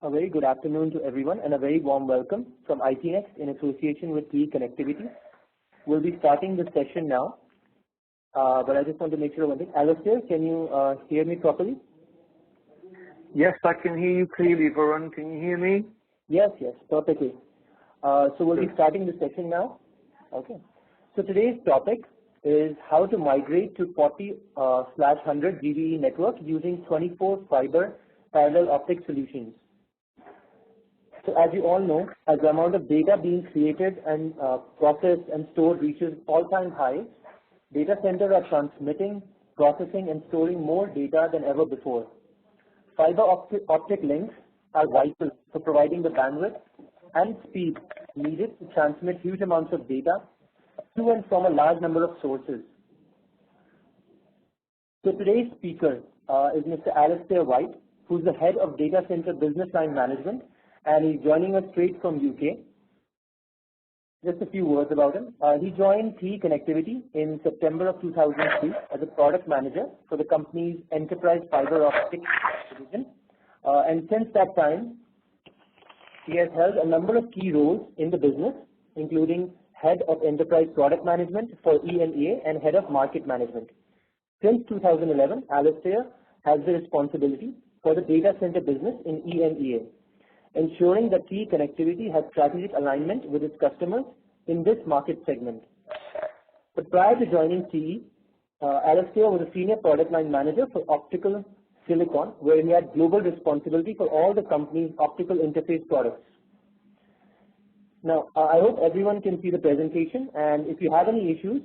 A very good afternoon to everyone and a very warm welcome from IT Next in association with TE Connectivity. We'll be starting the session now, but I just want to make sure of one thing. Alistair, can you hear me properly? Yes, I can hear you clearly, Varun. Can you hear me? Yes, perfectly. So we'll be starting the session now. Okay. So today's topic is how to migrate to 40/100 GBE network using 24 fiber parallel optic solutions. So as you all know, as the amount of data being created and processed and stored reaches all-time highs, data centers are transmitting, processing, and storing more data than ever before. Fiber optic links are vital for providing the bandwidth and speed needed to transmit huge amounts of data to and from a large number of sources. So today's speaker is Mr. Alistair White, who's the head of Data Center Business Line Management, and he's joining us straight from UK. Just a few words about him. He joined TE Connectivity in September of 2003 as a product manager for the company's enterprise fiber optic division. And since that time, he has held a number of key roles in the business, including head of enterprise product management for EMEA and head of market management. Since 2011, Alistair has the responsibility for the data center business in EMEA, ensuring that TE Connectivity has strategic alignment with its customers in this market segment. But prior to joining TE, Alistair was a senior product line manager for optical silicon, where he had global responsibility for all the company's optical interface products. Now, I hope everyone can see the presentation, and if you have any issues,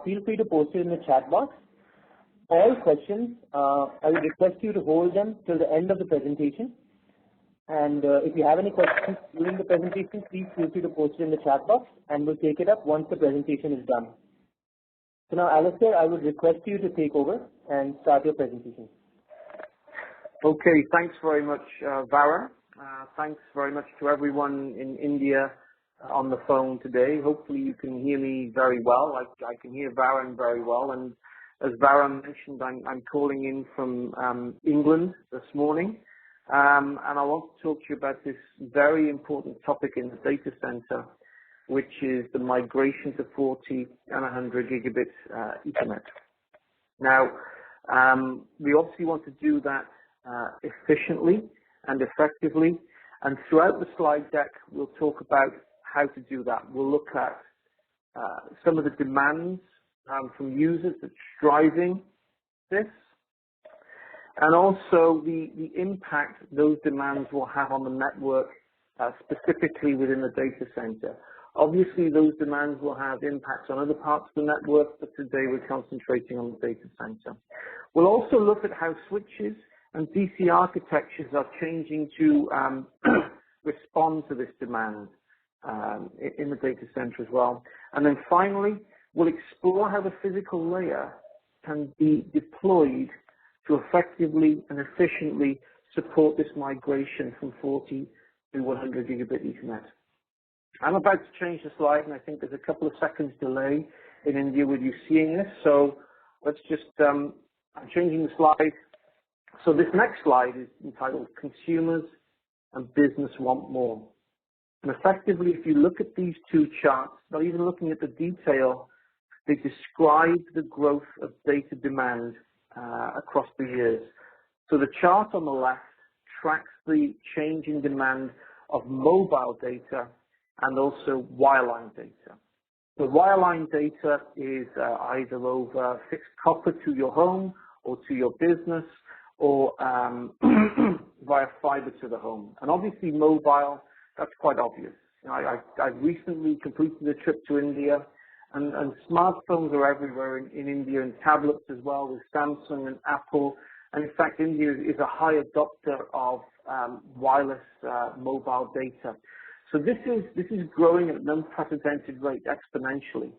feel free to post it in the chat box. All questions, I would request you to hold them till the end of the presentation. And if you have any questions during the presentation, please feel free to post it in the chat box, and we'll take it up once the presentation is done. So now, Alistair, I would request you to take over and start your presentation. Okay, thanks very much, Varun. Thanks very much to everyone in India on the phone today. Hopefully you can hear me very well. I can hear Varun very well. And as Varun mentioned, I'm calling in from England this morning. And I want to talk to you about this very important topic in the data center, which is the migration to 40 and 100 gigabit Ethernet. Now, we obviously want to do that efficiently and effectively. And throughout the slide deck, we'll talk about how to do that. We'll look at some of the demands from users that's driving this, and also the impact those demands will have on the network, specifically within the data center. Obviously, those demands will have impacts on other parts of the network, but today we're concentrating on the data center. We'll also look at how switches and DC architectures are changing to respond to this demand in the data center as well. And then finally, we'll explore how the physical layer can be deployed to effectively and efficiently support this migration from 40 to 100 gigabit Ethernet. I'm about to change the slide, and I think there's a couple of seconds delay in India with you seeing this. So let's just, I'm changing the slide. So this next slide is entitled Consumers and Business Want More. And effectively, if you look at these two charts, not even looking at the detail, they describe the growth of data demand across the years. So the chart on the left tracks the change in demand of mobile data and also wireline data. The wireline data is either over fixed copper to your home or to your business, or via fiber to the home. And obviously mobile, that's quite obvious. You know, I've recently completed a trip to India, and smartphones are everywhere in India, and tablets as well with Samsung and Apple. And in fact, India is a high adopter of wireless mobile data. So this is growing at an unprecedented rate exponentially.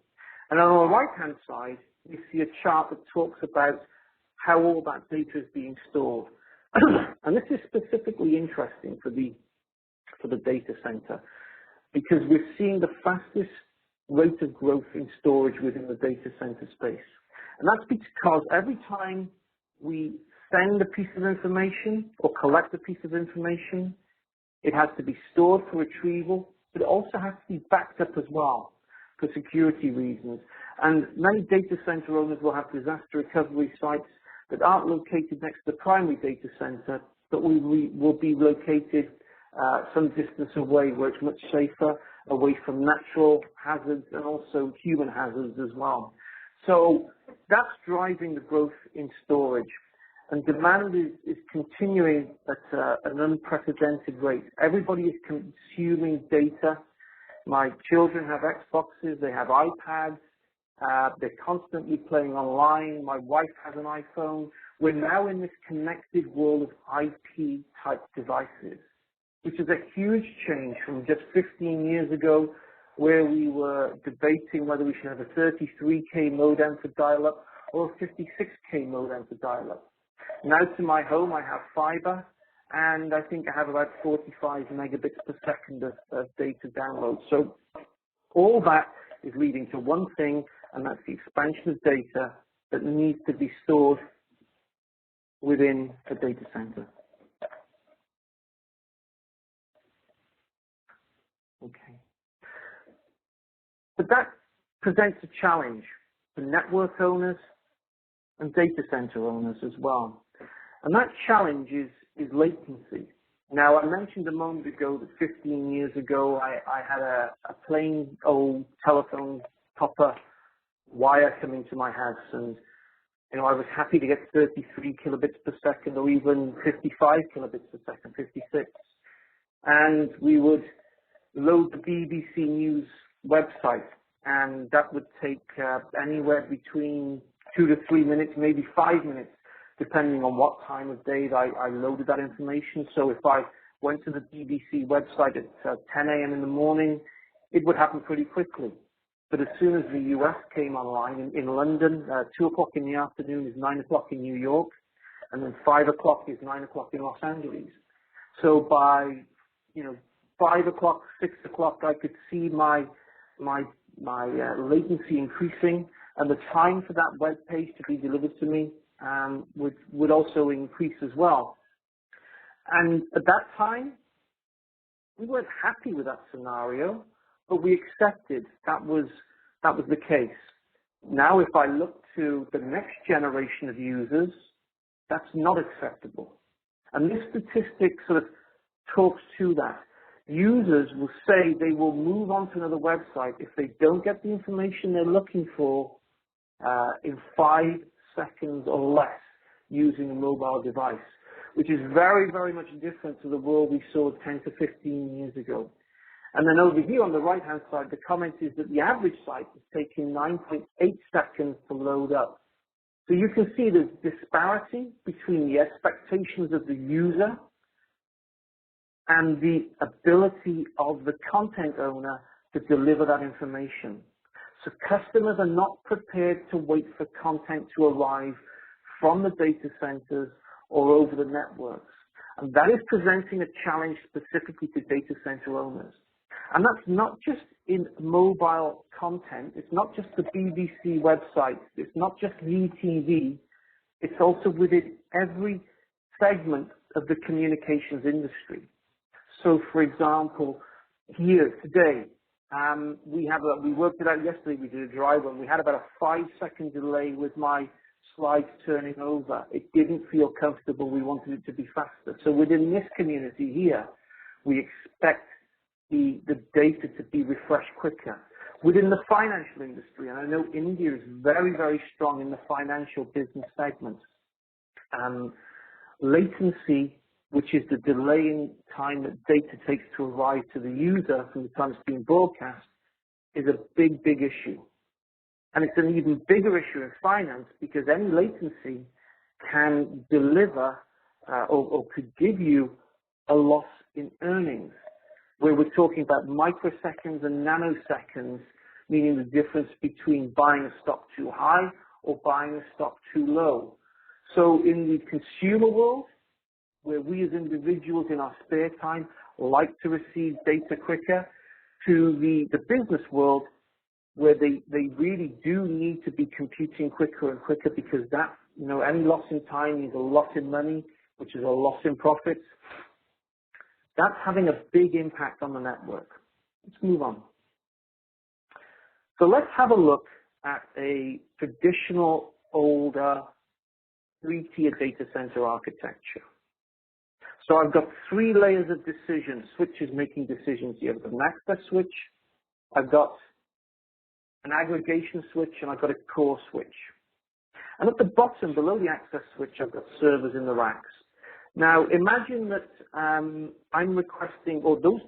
And on the right-hand side, you see a chart that talks about how all that data is being stored. And this is specifically interesting for the data center, because we're seeing the fastest rate of growth in storage within the data center space. And that's because every time we send a piece of information or collect a piece of information, It has to be stored for retrieval, but it also has to be backed up as well for security reasons. And many data center owners will have disaster recovery sites that aren't located next to the primary data center, but will be located some distance away where it's much safer, away from natural hazards and also human hazards as well. So that's driving the growth in storage. And demand is continuing at an unprecedented rate. Everybody is consuming data. My children have Xboxes, they have iPads, they're constantly playing online. My wife has an iPhone. We're now in this connected world of IP-type devices, which is a huge change from just 15 years ago, where we were debating whether we should have a 33K modem for dial-up or a 56K modem for dial-up. Now to my home, I have fiber, and I think I have about 45 megabits per second of data download. So all that is leading to one thing, and that's the expansion of data that needs to be stored within a data center. Okay. But that presents a challenge for network owners and data center owners as well. And that challenge is latency. Now, I mentioned a moment ago that 15 years ago, I had a plain old telephone copper wire coming to my house, and I was happy to get 33 kilobits per second or even 55 kilobits per second, 56. And we would load the BBC News website, and that would take anywhere between 2 to 3 minutes, maybe 5 minutes, depending on what time of day I loaded that information. So if I went to the BBC website at 10 a.m. in the morning, it would happen pretty quickly. But as soon as the US came online in London, 2 o'clock in the afternoon is 9 o'clock in New York, and then 5 o'clock is 9 o'clock in Los Angeles. So by 5 o'clock, 6 o'clock, I could see my latency increasing, and the time for that web page to be delivered to me would also increase as well. And at that time, we weren't happy with that scenario, but we accepted that was the case. Now, if I look to the next generation of users, that's not acceptable. And this statistic sort of talks to that. Users will say they will move on to another website if they don't get the information they're looking for in 5 seconds or less using a mobile device, which is very, very much different to the world we saw 10 to 15 years ago. And then over here on the right-hand side, the comment is that the average site is taking 9.8 seconds to load up. So you can see the disparity between the expectations of the user and the ability of the content owner to deliver that information. So customers are not prepared to wait for content to arrive from the data centers or over the networks. And that is presenting a challenge specifically to data center owners. And that's not just in mobile content. It's not just the BBC website. It's not just VTV. It's also within every segment of the communications industry. So, for example, here today, we worked it out yesterday. We did a dry run. We had about a 5-second delay with my slides turning over. It didn't feel comfortable. We wanted it to be faster. So within this community here, we expect the data to be refreshed quicker. Within the financial industry, and I know India is very, very strong in the financial business segment, latency, which is the delay in time that data takes to arrive to the user from the time it's being broadcast, is a big, big issue. And it's an even bigger issue in finance because any latency can deliver or could give you a loss in earnings, where we're talking about microseconds and nanoseconds, meaning the difference between buying a stock too high or buying a stock too low. So in the consumer world, where we as individuals in our spare time like to receive data quicker, to the business world, where they really do need to be computing quicker and quicker because that, any loss in time is a loss in money, which is a loss in profits. That's having a big impact on the network. Let's move on. So let's have a look at a traditional, older, three-tier data center architecture. So I've got three layers of decision, switches making decisions here. I've got an access switch, I've got an aggregation switch, and I've got a core switch. And at the bottom, below the access switch, I've got servers in the racks. Now, imagine that I'm requesting, or those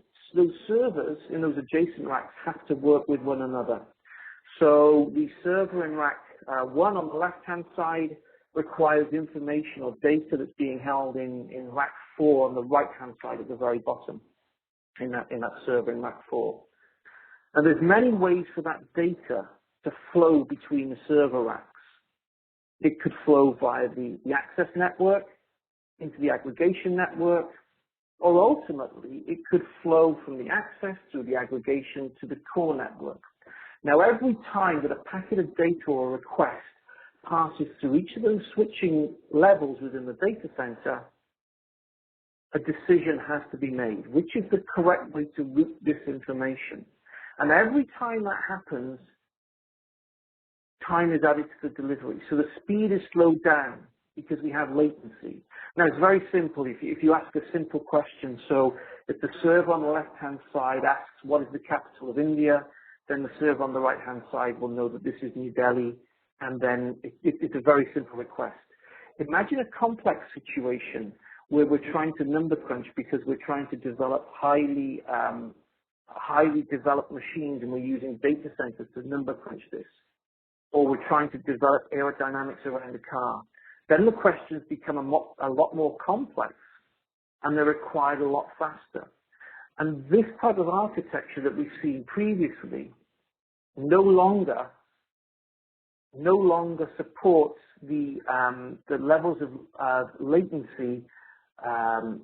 servers in those adjacent racks have to work with one another. So the server in rack 1 on the left-hand side requires information or data that's being held in rack 4 on the right-hand side at the very bottom in that server in rack 4. And there's many ways for that data to flow between the server racks. It could flow via the access network into the aggregation network, or ultimately it could flow from the access through the aggregation to the core network. Now, every time that a packet of data or a request passes through each of those switching levels within the data center, a decision has to be made. Which is the correct way to route this information? And every time that happens, time is added to the delivery. So the speed is slowed down because we have latency. Now, it's very simple. If you ask a simple question, so if the server on the left-hand side asks, what is the capital of India? Then the server on the right-hand side will know that this is New Delhi, and then it's a very simple request. Imagine a complex situation where we're trying to number crunch because we're trying to develop highly developed machines, and we're using data centers to number crunch this. Or we're trying to develop aerodynamics around a car. Then the questions become a lot more complex, and they're required a lot faster. And this type of architecture that we've seen previously no longer supports the levels of latency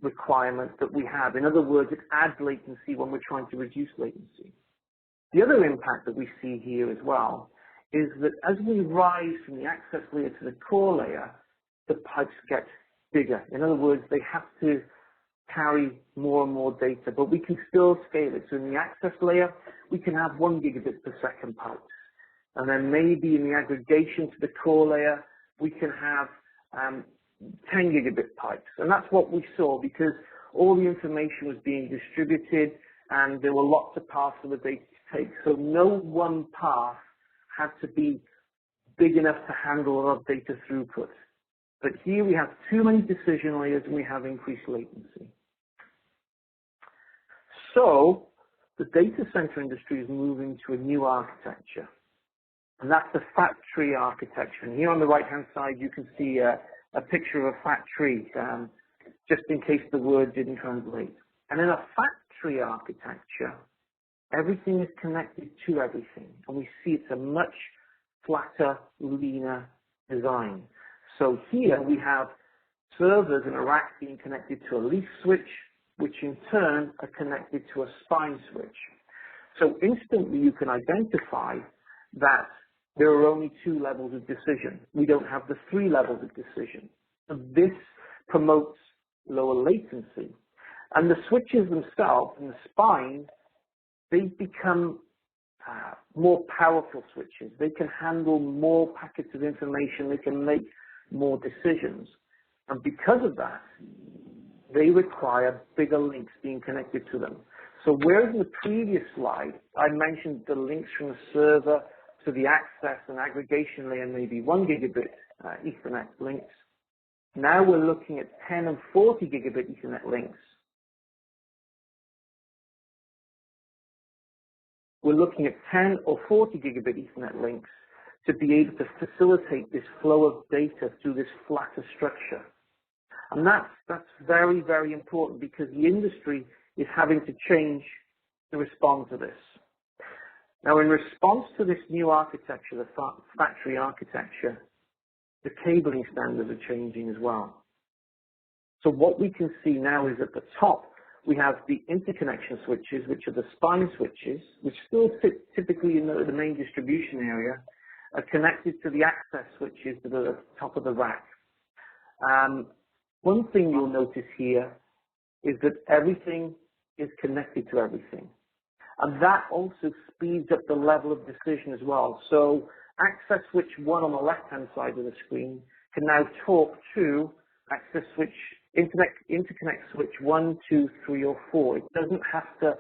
requirements that we have. In other words, it adds latency when we're trying to reduce latency. The other impact that we see here as well is that as we rise from the access layer to the core layer, the pipes get bigger. In other words, they have to carry more and more data, but we can still scale it. So in the access layer, we can have 1 gigabit per second pipes. And then maybe in the aggregation to the core layer, we can have 10 gigabit pipes. And that's what we saw because all the information was being distributed and there were lots of paths for the data to take. So no one path had to be big enough to handle a lot of data throughput. But here we have too many decision layers and we have increased latency. So the data center industry is moving to a new architecture. And that's the factory architecture. And here on the right-hand side, you can see a picture of a factory, just in case the word didn't translate. And in a factory architecture, everything is connected to everything. And we see it's a much flatter, leaner design. So here we have servers in a rack being connected to a leaf switch, which in turn are connected to a spine switch. So instantly you can identify that there are only 2 levels of decision. We don't have the 3 levels of decision. So this promotes lower latency. And the switches themselves and the spine, they become more powerful switches. They can handle more packets of information. They can make more decisions. And because of that, they require bigger links being connected to them. So whereas in the previous slide, I mentioned the links from the server to the access and aggregation layer, maybe 1 gigabit Ethernet links. Now we're looking at 10 and 40 gigabit Ethernet links. We're looking at 10 or 40 gigabit Ethernet links to be able to facilitate this flow of data through this flatter structure. And that's very, very important because the industry is having to change to respond to this. Now, in response to this new architecture, the factory architecture, the cabling standards are changing as well. So what we can see now is at the top, we have the interconnection switches, which are the spine switches, which still sit typically in the main distribution area, are connected to the access switches to the top of the rack. One thing you'll notice here is that everything is connected to everything. And that also speeds up the level of decision as well. So access switch 1 on the left-hand side of the screen can now talk to access switch, interconnect switch 1, 2, 3, or 4. It doesn't have to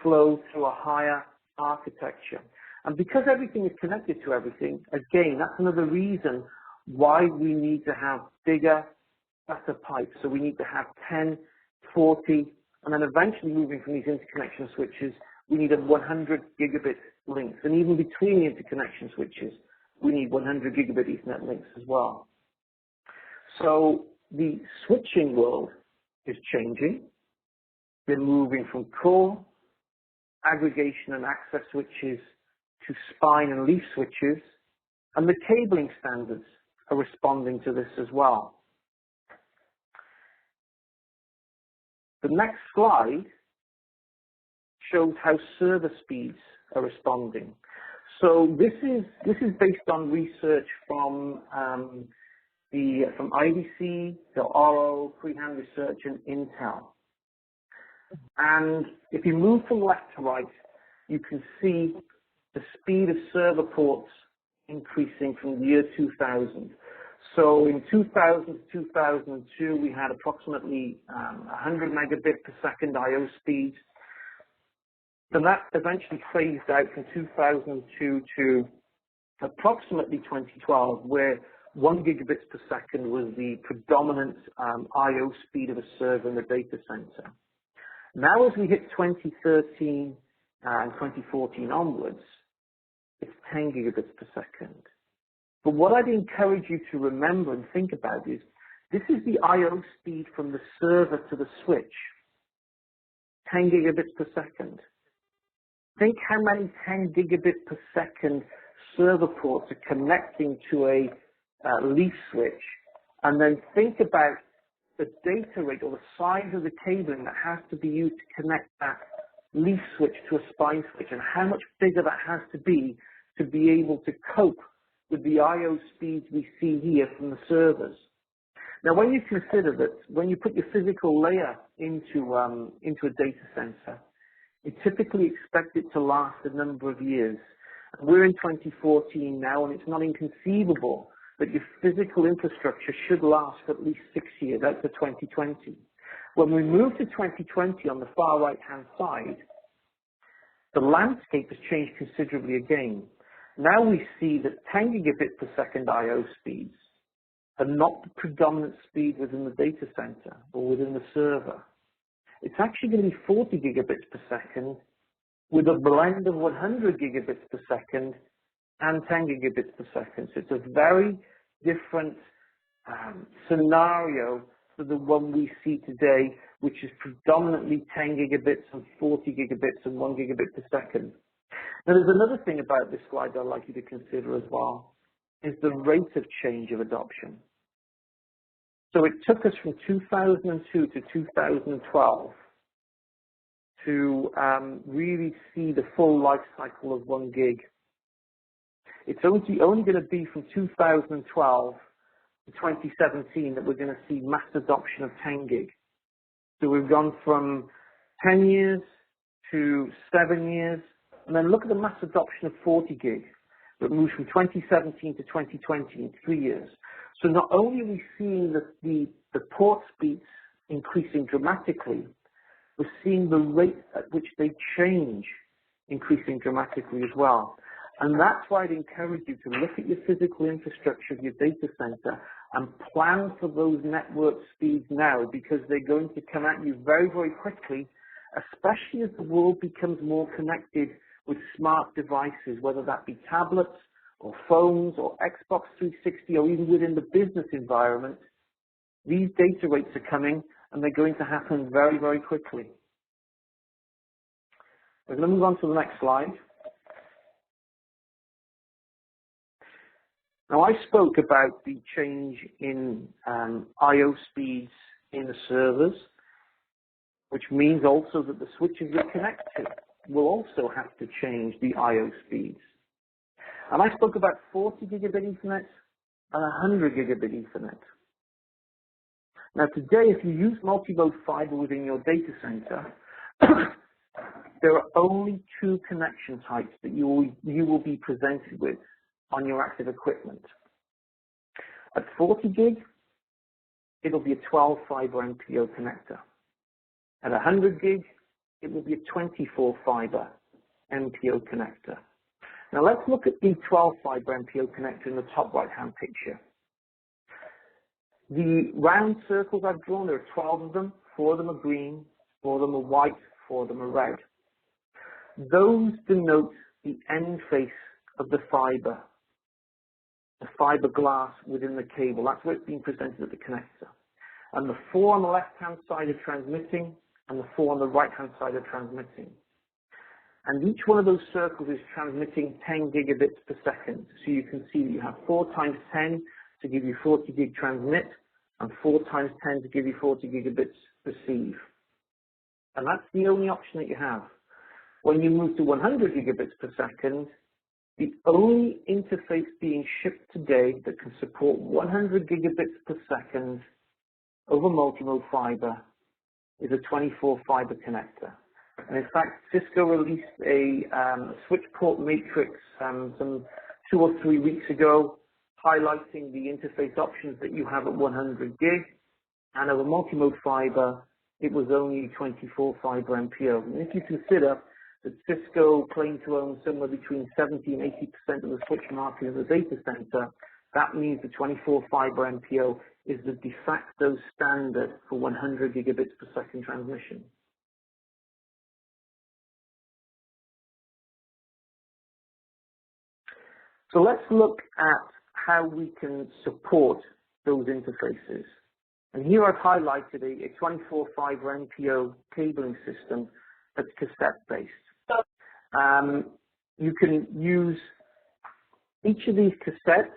flow through a higher architecture. And because everything is connected to everything, again, that's another reason why we need to have bigger, better pipes. So we need to have 10, 40, and then eventually moving from these interconnection switches, we need a 100 gigabit links. And even between the interconnection switches, we need 100 gigabit Ethernet links as well. So the switching world is changing. We're moving from core, aggregation and access switches to spine and leaf switches, and the cabling standards are responding to this as well. The next slide shows how server speeds are responding. So this is based on research from IDC, the RO, Freehand Research, and Intel. And if you move from left to right, you can see the speed of server ports increasing from the year 2000. So in 2000 to 2002, we had approximately 100 megabit per second I/O speeds. Then that eventually phased out from 2002 to approximately 2012, where 1 gigabit per second was the predominant I/O speed of a server in the data center. Now, as we hit 2013 and 2014 onwards, it's 10 gigabits per second. But what I'd encourage you to remember and think about is, this is the I/O speed from the server to the switch, 10 gigabits per second. Think how many 10 gigabit per second server ports are connecting to a leaf switch, and then think about the data rate or the size of the cabling that has to be used to connect that leaf switch to a spine switch, and how much bigger that has to be able to cope with the I/O speeds we see here from the servers. Now, when you consider that, when you put your physical layer into a data center, you typically expect it to last a number of years. We're in 2014 now, and it's not inconceivable that your physical infrastructure should last for at least 6 years, out to 2020. When we move to 2020 on the far right-hand side, the landscape has changed considerably again. Now we see that 10 gigabit per second I/O speeds are not the predominant speed within the data center or within the server. It's actually going to be 40 gigabits per second with a blend of 100 gigabits per second and 10 gigabits per second. So it's a very different scenario to the one we see today, which is predominantly 10 gigabits and 40 gigabits and 1 gigabit per second. Now, there's another thing about this slide that I'd like you to consider as well, is the rate of change of adoption. So it took us from 2002 to 2012 to really see the full life cycle of 1 gig. It's only going to be from 2012 to 2017 that we're going to see mass adoption of 10 gig. So we've gone from 10 years to 7 years, and then look at the mass adoption of 40 gig. It moves from 2017 to 2020 in 3 years. So not only are we seeing the port speeds increasing dramatically, we're seeing the rate at which they change increasing dramatically as well. And that's why I'd encourage you to look at your physical infrastructure of your data center and plan for those network speeds now, because they're going to come at you very, very quickly, especially as the world becomes more connected with smart devices, whether that be tablets or phones or Xbox 360 or even within the business environment. These data rates are coming, and they're going to happen very, very quickly. We're going to move on to the next slide. Now, I spoke about the change in I/O speeds in the servers, which means also that the switches we connect to will also have to change the I/O speeds. And I spoke about 40 gigabit Ethernet and 100 gigabit Ethernet. Now today, if you use multi-mode fiber within your data center, there are only two connection types that you will be presented with on your active equipment. At 40 gig, it'll be a 12 fiber MPO connector. At 100 gig, it will be a 24 fiber MPO connector. Now let's look at the 12 fiber MPO connector in the top right hand picture. The round circles I've drawn, there are 12 of them, 4 of them are green, 4 of them are white, 4 of them are red. Those denote the end face of the fiber glass within the cable. That's where it's being presented at the connector. And the 4 on the left-hand side are transmitting, and the 4 on the right-hand side are transmitting. And each one of those circles is transmitting 10 gigabits per second. So you can see that you have 4 times 10 to give you 40 gig transmit, and 4 times 10 to give you 40 gigabits receive. And that's the only option that you have. When you move to 100 gigabits per second, the only interface being shipped today that can support 100 gigabits per second over multimode fiber is a 24 fiber connector. And in fact, Cisco released a switch port matrix some 2 or 3 weeks ago, highlighting the interface options that you have at 100 gig, and over multimode fiber, it was only 24 fiber MPO. And if you consider that Cisco claimed to own somewhere between 70 and 80% of the switch market in the data center, that means the 24 fiber MPO is the de facto standard for 100 gigabits per second transmission. So let's look at how we can support those interfaces. And here I've highlighted a 24 fiber MPO cabling system that's cassette based. You can use each of these cassettes.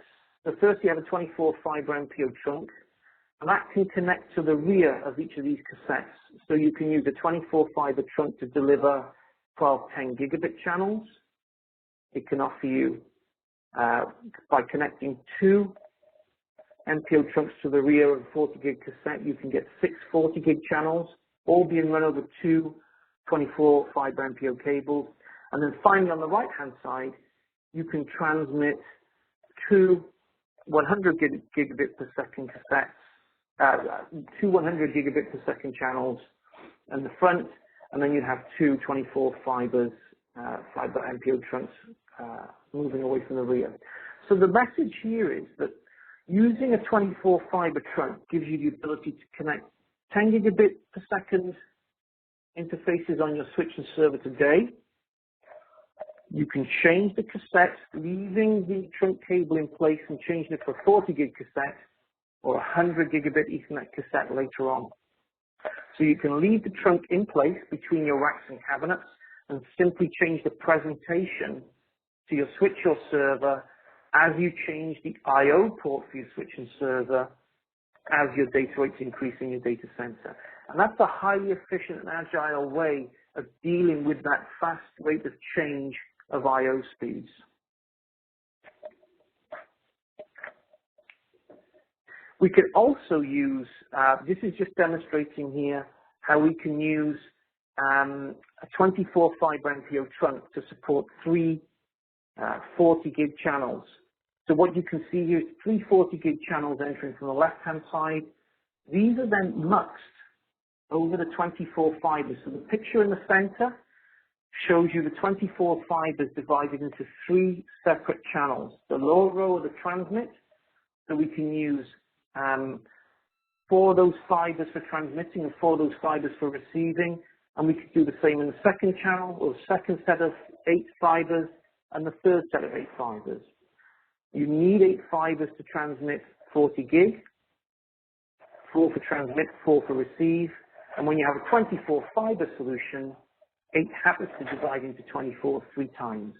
So first you have a 24 fiber MPO trunk, and that can connect to the rear of each of these cassettes. So you can use a 24 fiber trunk to deliver 12 10 gigabit channels. It can offer you, by connecting 2 MPO trunks to the rear of a 40 gig cassette, you can get 6 40 gig channels, all being run over 2 24 fiber MPO cables. And then finally on the right hand side, you can transmit 2 100 gigabit per second cassettes, 2 100 gigabit per second channels in the front, and then you have 2 24 fiber MPO trunks moving away from the rear. So the message here is that using a 24 fiber trunk gives you the ability to connect 10 gigabit per second interfaces on your switch and server today. You can change the cassette, leaving the trunk cable in place and changing it for a 40 gig cassette or a 100 gigabit Ethernet cassette later on. So you can leave the trunk in place between your racks and cabinets and simply change the presentation to your switch or server as you change the I/O port for your switch and server as your data rates increase in your data center. And that's a highly efficient and agile way of dealing with that fast rate of change of I/O speeds. We can also use, this is just demonstrating here how we can use a 24 fiber MPO trunk to support 3 40 gig channels. So what you can see here is 3 40 gig channels entering from the left-hand side. These are then muxed over the 24 fibers. So the picture in the center shows you the 24 fibers divided into 3 separate channels. The lower row are the transmit, so we can use 4 of those fibers for transmitting and 4 of those fibers for receiving. And we could do the same in the second channel, or the second set of 8 fibers, and the third set of 8 fibers. You need 8 fibers to transmit 40 gig, 4 for transmit, 4 for receive. And when you have a 24 fiber solution, 8 happens to divide into 24 3 times.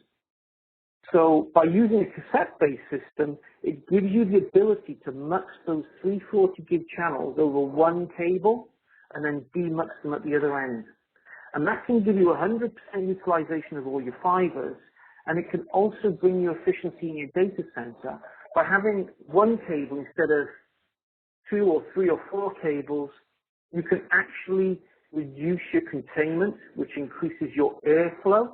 So by using a cassette-based system, it gives you the ability to mux those 3 40 gig channels over one cable and then demux them at the other end. And that can give you 100% utilization of all your fibers, and it can also bring you efficiency in your data center by having one cable instead of 2 or 3 or 4 cables, you can actually reduce your containment, which increases your airflow,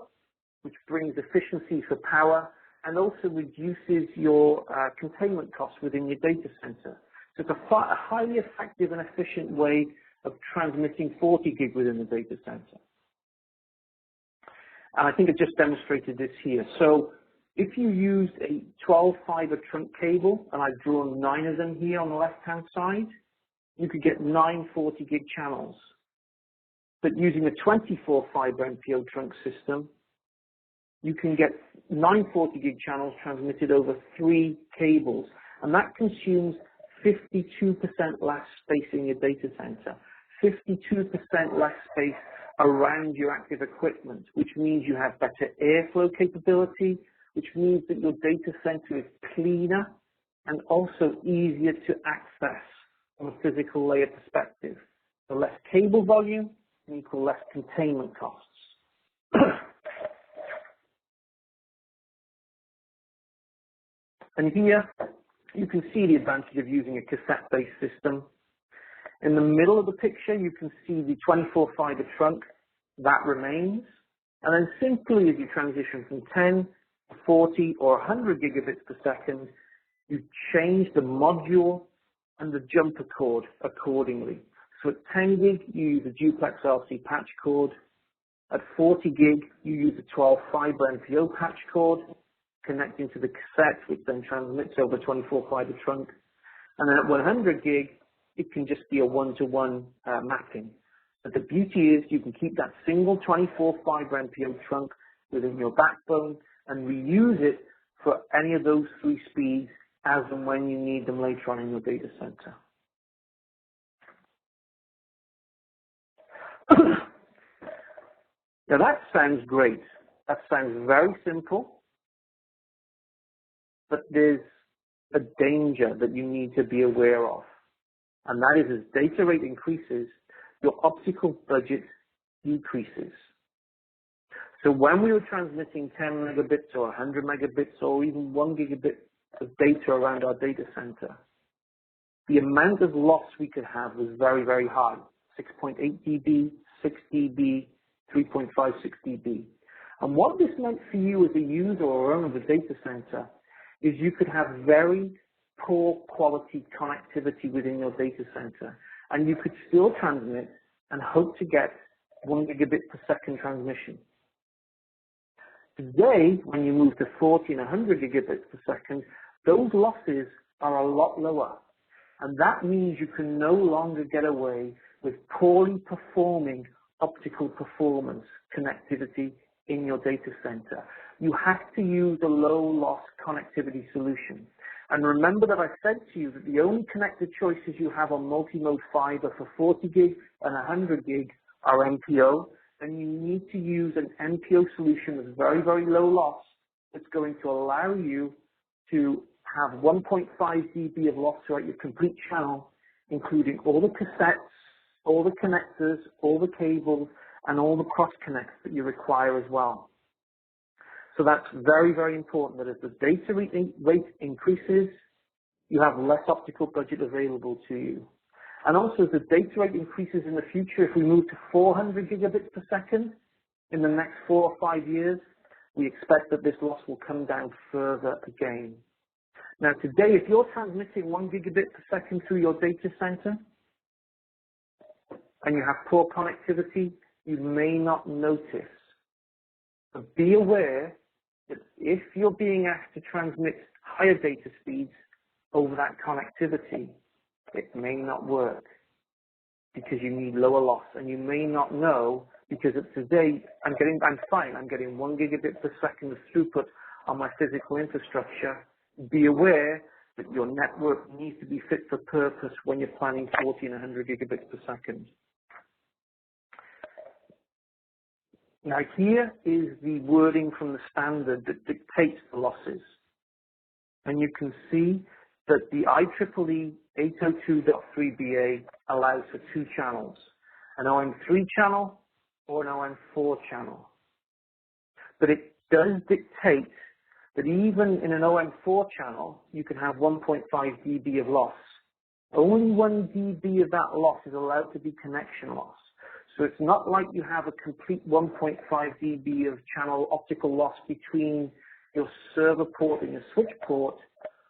which brings efficiency for power, and also reduces your containment costs within your data center. So it's a highly effective and efficient way of transmitting 40 gig within the data center. And I think I just demonstrated this here. So if you used a 12 fiber trunk cable, and I've drawn 9 of them here on the left-hand side, you could get 9 40 gig channels. But using a 24 fiber MPO trunk system, you can get 9 40 gig channels transmitted over 3 cables. And that consumes 52% less space in your data center, 52% less space around your active equipment, which means you have better airflow capability, which means that your data center is cleaner and also easier to access from a physical layer perspective. So less cable volume and equal less containment costs. And here you can see the advantage of using a cassette-based system. In the middle of the picture, you can see the 24 fiber trunk that remains. And then simply as you transition from 10 to 40 or 100 gigabits per second, you change the module and the jumper cord accordingly. So at 10 gig, you use a duplex RC patch cord. At 40 gig, you use a 12 fiber MPO patch cord connecting to the cassette, which then transmits over 24 fiber trunk. And then at 100 gig, it can just be a one-to-one mapping. But the beauty is you can keep that single 24 fiber MPO trunk within your backbone and reuse it for any of those 3 speeds as and when you need them later on in your data center. Now that sounds great. That sounds very simple, but there's a danger that you need to be aware of. And that is, as data rate increases, your optical budget decreases. So when we were transmitting 10 megabits or 100 megabits or even 1 gigabit of data around our data center, the amount of loss we could have was very, very high. 6.8 dB, 6 dB, 3.56 dB. And what this meant for you as a user or owner of a data center is you could have very poor quality connectivity within your data center, and you could still transmit and hope to get 1 gigabit per second transmission. Today, when you move to 40 and 100 gigabits per second, those losses are a lot lower. And that means you can no longer get away with poorly performing optical performance connectivity in your data center. You have to use a low loss connectivity solution. And remember that I said to you that the only connected choices you have on multi-mode fiber for 40 gig and 100 gig are MPO, and you need to use an MPO solution with very, very low loss that's going to allow you to have 1.5 dB of loss throughout your complete channel, including all the cassettes, all the connectors, all the cables, and all the cross connects that you require as well. So that's very, very important that as the data rate increases, you have less optical budget available to you. And also as the data rate increases in the future, if we move to 400 gigabits per second in the next 4 or 5 years, we expect that this loss will come down further again. Now today, if you're transmitting 1 gigabit per second through your data center and you have poor connectivity, you may not notice. But be aware that if you're being asked to transmit higher data speeds over that connectivity, it may not work because you need lower loss, and you may not know because today I'm getting 1 gigabit per second of throughput on my physical infrastructure. Be aware that your network needs to be fit for purpose when you're planning 40 and 100 gigabits per second. Now here is the wording from the standard that dictates the losses. And you can see that the IEEE 802.3BA allows for 2 channels, an OM3 channel or an OM4 channel. But it does dictate that even in an OM4 channel, you can have 1.5 dB of loss. only 1 dB of that loss is allowed to be connection loss. So it's not like you have a complete 1.5 dB of channel optical loss between your server port and your switch port.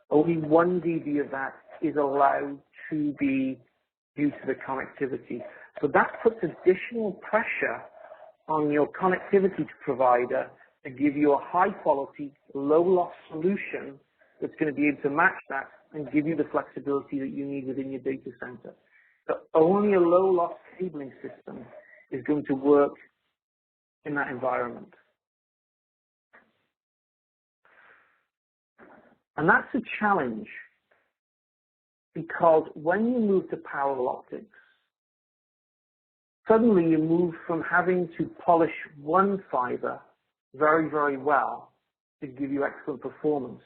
Only 1 dB of that is allowed to be due to the connectivity. So that puts additional pressure on your connectivity provider to give you a high quality, low loss solution that's going to be able to match that and give you the flexibility that you need within your data center. So only a low loss cabling system is going to work in that environment. And that's a challenge because when you move to parallel optics, suddenly you move from having to polish one fiber very, very well to give you excellent performance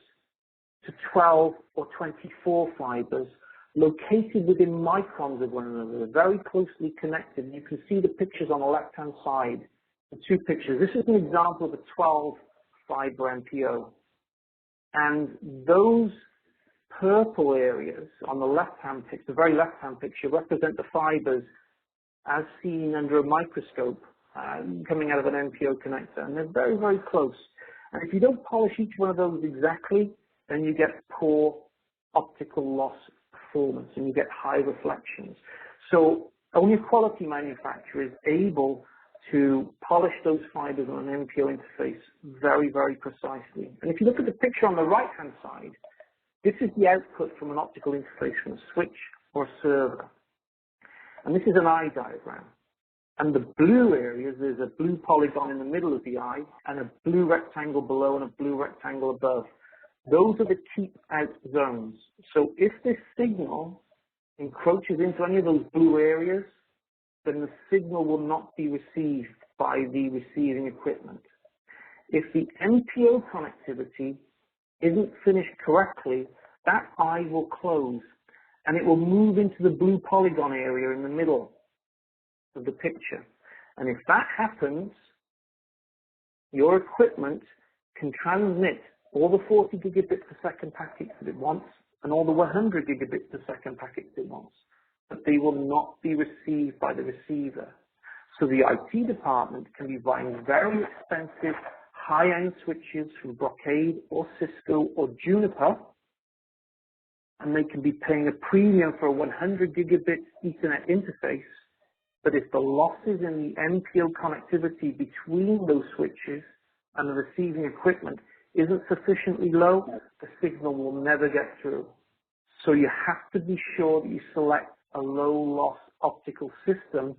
to 12 or 24 fibers located within microns of one another, very closely connected. You can see the pictures on the left-hand side, the two pictures. This is an example of a 12 fiber MPO. And those purple areas on the left-hand picture, the very left-hand picture, represent the fibers as seen under a microscope coming out of an MPO connector. And they're very, very close. And if you don't polish each one of those exactly, then you get poor optical loss performance and you get high reflections. So only a quality manufacturer is able to polish those fibers on an MPO interface very, very precisely. And if you look at the picture on the right-hand side, this is the output from an optical interface from a switch or a server. And this is an eye diagram. And the blue areas, there's a blue polygon in the middle of the eye and a blue rectangle below and a blue rectangle above. Those are the keep out zones. So if this signal encroaches into any of those blue areas, then the signal will not be received by the receiving equipment. If the MPO connectivity isn't finished correctly, that eye will close and it will move into the blue polygon area in the middle of the picture. And if that happens, your equipment can transmit all the 40 gigabit per second packets that it wants and all the 100 gigabit per second packets it wants, but they will not be received by the receiver. So the IT department can be buying very expensive high-end switches from Brocade or Cisco or Juniper, and they can be paying a premium for a 100 gigabit Ethernet interface. But if the losses in the MPO connectivity between those switches and the receiving equipment isn't sufficiently low, the signal will never get through. So you have to be sure that you select a low loss optical system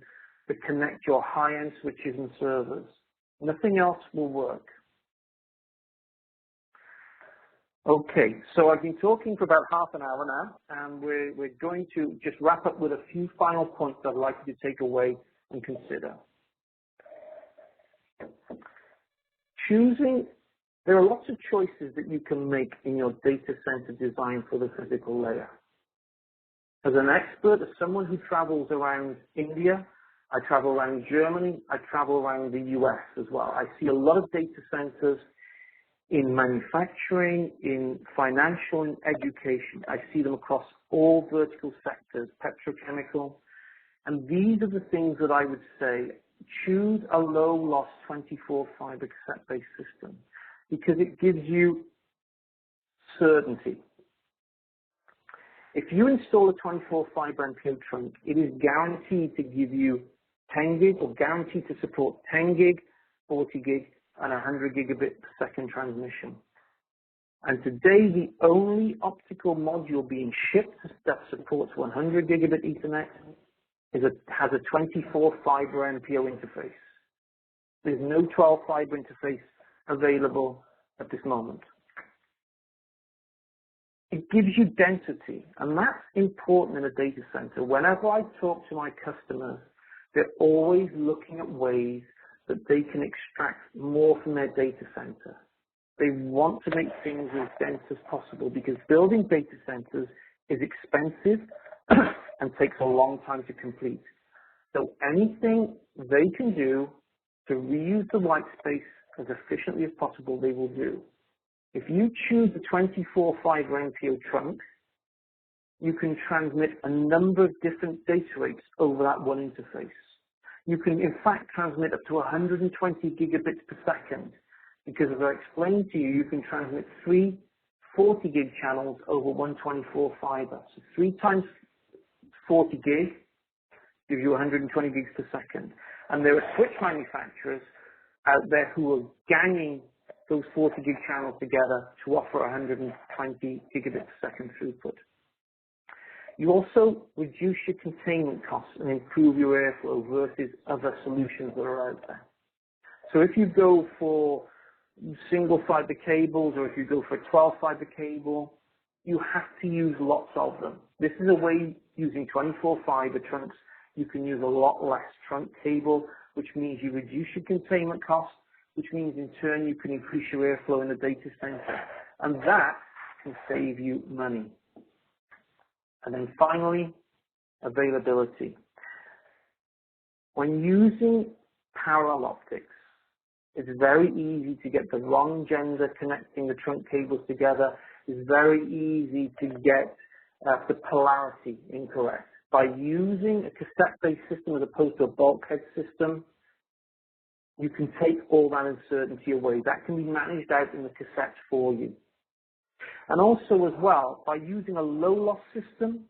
to connect your high-end switches and servers. Nothing else will work. Okay, so I've been talking for about half an hour now, and we're going to just wrap up with a few final points I'd like you to take away and consider. There are lots of choices that you can make in your data center design for the physical layer. As an expert, as someone who travels around India, I travel around Germany, I travel around the US as well. I see a lot of data centers in manufacturing, in financial and education. I see them across all vertical sectors, petrochemical. And these are the things that I would say, choose a low loss 24 fiber cassette based system because it gives you certainty. If you install a 24 fiber MPO trunk, it is guaranteed to give you 10 gig or guaranteed to support 10 gig, 40 gig, and 100 gigabit per second transmission. And today, the only optical module being shipped that supports 100 gigabit Ethernet has a 24 fiber MPO interface. There's no 12 fiber interface available at this moment. It gives you density, and that's important in a data center. Whenever I talk to my customers, they're always looking at ways that they can extract more from their data center. They want to make things as dense as possible because building data centers is expensive and takes a long time to complete. So anything they can do to reuse the white space as efficiently as possible, they will do. If you choose the 24 fiber MPO trunk, you can transmit a number of different data rates over that one interface. You can, in fact, transmit up to 120 gigabits per second, because as I explained to you, you can transmit 3 40 gig channels over 124 fiber. So 3 times 40 gig gives you 120 gigs per second. And there are switch manufacturers out there who are ganging those 40 gig channels together to offer 120 gigabit per second throughput. You also reduce your containment costs and improve your airflow versus other solutions that are out there. So if you go for single fiber cables, or if you go for a 12 fiber cable, you have to use lots of them. This is a way, using 24 fiber trunks, you can use a lot less trunk cable, which means you reduce your containment costs, which means in turn you can increase your airflow in the data center. And that can save you money. And then finally, availability. When using parallel optics, it's very easy to get the wrong gender connecting the trunk cables together. It's very easy to get the polarity incorrect. By using a cassette-based system as opposed to a bulkhead system, you can take all that uncertainty away. That can be managed out in the cassette for you. And also as well, by using a low-loss system,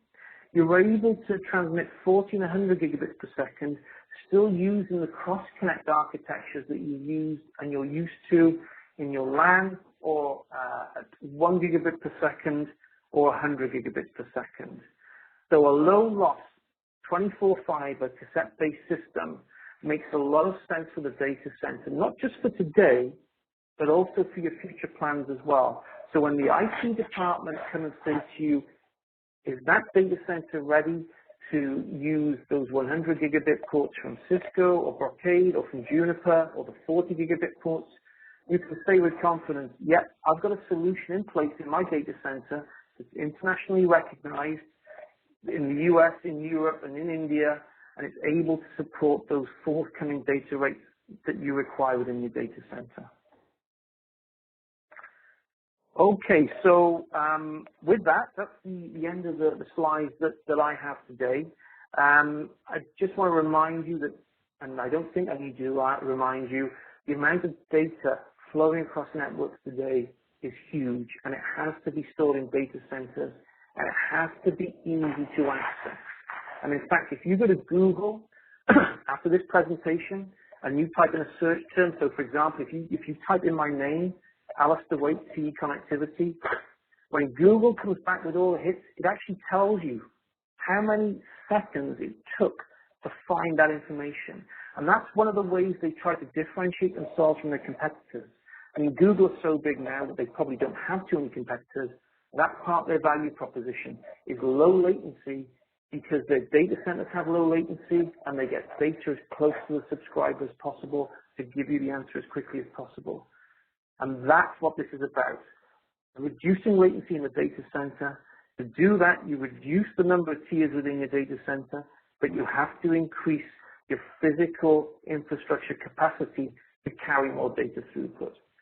you're able to transmit 1400 gigabits per second, still using the cross-connect architectures that you use and you're used to in your LAN, or at 1 gigabit per second or 100 gigabits per second. So a low-loss 24 fiber cassette-based system makes a lot of sense for the data center, not just for today, but also for your future plans as well. So when the IT department come and say to you, is that data center ready to use those 100 gigabit ports from Cisco or Brocade or from Juniper, or the 40 gigabit ports, you can say with confidence, yep, I've got a solution in place in my data center that's internationally recognized in the US, in Europe, and in India, and it's able to support those forthcoming data rates that you require within your data center. Okay, so with that, that's the end of the slides that I have today. I just want to remind you that, and I don't think I need to remind you, the amount of data flowing across networks today is huge, and it has to be stored in data centers, and it has to be easy to access. And in fact, if you go to Google after this presentation and you type in a search term, so for example, if you type in my name, Alistair Waite, CE Connectivity, when Google comes back with all the hits, it actually tells you how many seconds it took to find that information. And that's one of the ways they try to differentiate themselves from their competitors. I mean, Google is so big now that they probably don't have too many competitors. That part of their value proposition is low latency, because their data centers have low latency and they get data as close to the subscriber as possible to give you the answer as quickly as possible. And that's what this is about. Reducing latency in the data center. To do that, you reduce the number of tiers within your data center, but you have to increase your physical infrastructure capacity to carry more data throughput.